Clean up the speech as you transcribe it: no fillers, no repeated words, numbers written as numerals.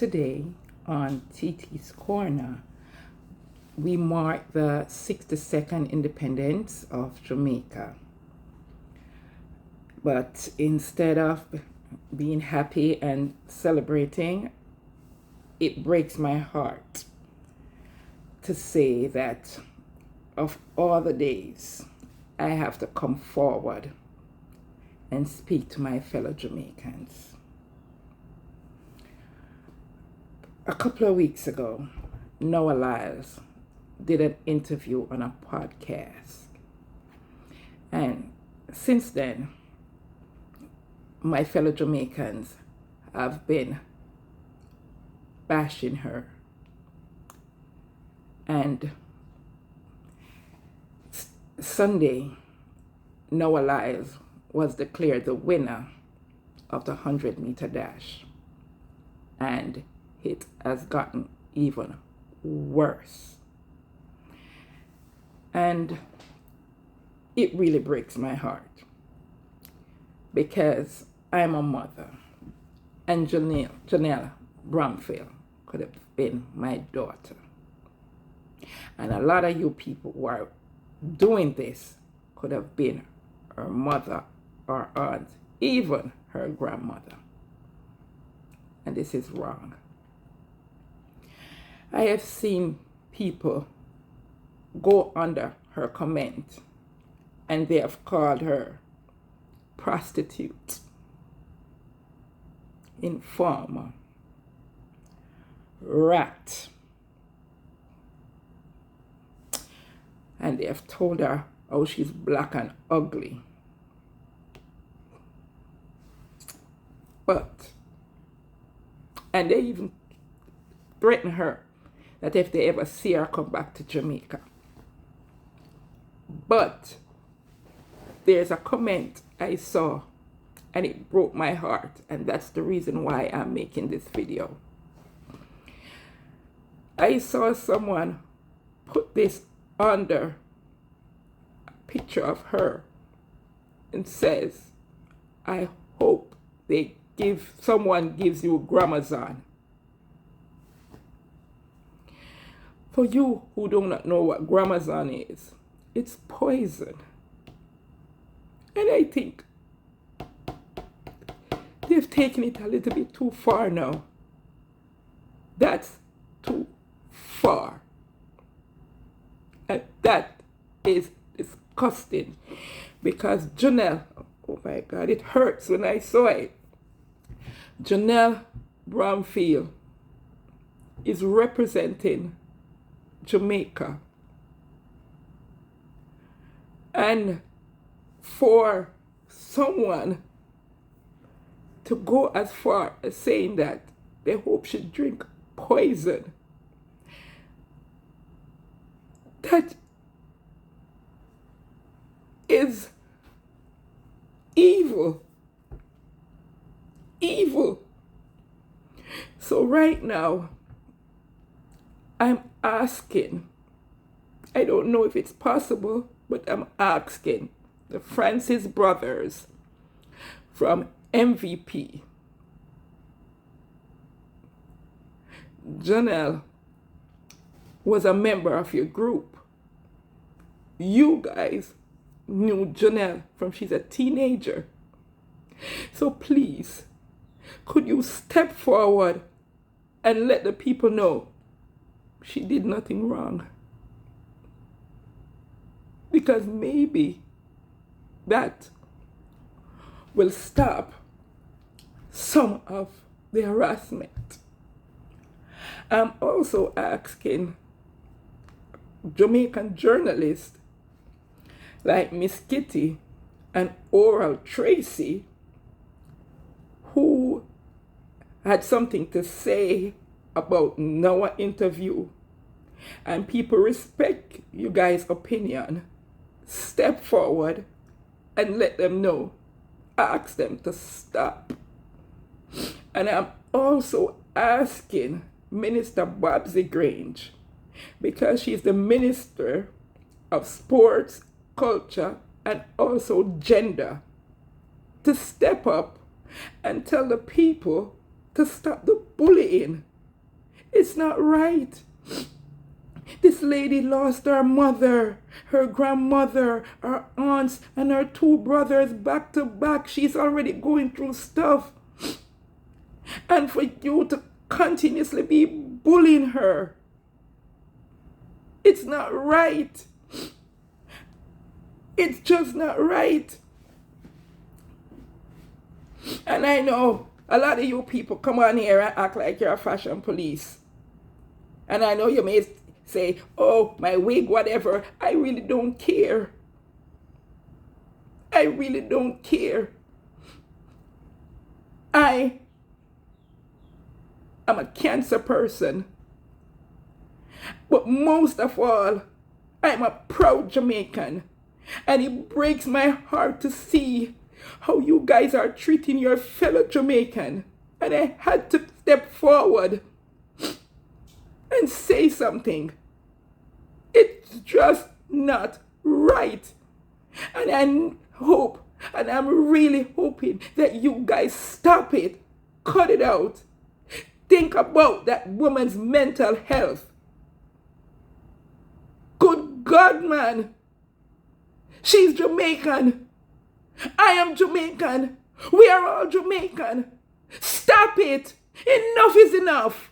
Today on TT's Corner, we mark the 62nd independence of Jamaica. But instead of being happy and celebrating, it breaks my heart to say that of all the days, I have to come forward and speak to my fellow Jamaicans. A couple of weeks ago, Noah Lyles did an interview on a podcast. And since then, my fellow Jamaicans have been bashing her. And Sunday, Noah Lyles was declared the winner of the 100-meter dash. And it has gotten even worse. And it really breaks my heart because I'm a mother, and Junelle Bromfield could have been my daughter. And a lot of you people who are doing this could have been her mother or aunt, even her grandmother. And this is wrong. I have seen people go under her comment and they have called her prostitute, informer, rat, and they have told her how she's black and ugly. And they even threaten her that if they ever see her come back to Jamaica. But there's a comment I saw and it broke my heart, and that's the reason why I'm making this video. I saw someone put this under a picture of her and says, I hope someone gives you Gramazon. For you who do not know what Gramazon is, it's poison. And I think they've taken it a little bit too far now. That's too far. And that is disgusting. Because Janelle, oh my God, it hurts when I saw it. Junelle Bromfield is representing Jamaica. And for someone to go as far as saying that they hope she drink poison, that is evil. Evil. So right now, I'm asking, I don't know if it's possible, but I'm asking the Francis brothers from MVP, Janelle was a member of your group. You guys knew Janelle from she's a teenager. So please, could you step forward and let the people know she did nothing wrong? Because maybe that will stop some of the harassment. I'm also asking Jamaican journalists like Miss Kitty and Oral Tracy, who had something to say about Noah's interview, and people respect you guys' opinion, step forward and let them know. Ask them to stop. And I'm also asking Minister Babsy Grange, because she's the Minister of Sports, Culture, and also Gender, to step up and tell the people to stop the bullying It's not right. This lady lost her mother, her grandmother, her aunts, and her two brothers back to back. She's already going through stuff. And for you to continuously be bullying her, it's not right. It's just not right. And I know a lot of you people come on here and act like you're a fashion police. And I know you may say, oh, my wig, whatever. I really don't care. I really don't care. I am a cancer person. But most of all, I'm a proud Jamaican. And it breaks my heart to see how you guys are treating your fellow Jamaican. And I had to step forward and say something. It's just not right. And I hope, and I'm really hoping that you guys stop it. Cut it out. Think about that woman's mental health. Good God, man. She's Jamaican. I am Jamaican. We are all Jamaican. Stop it. Enough is enough.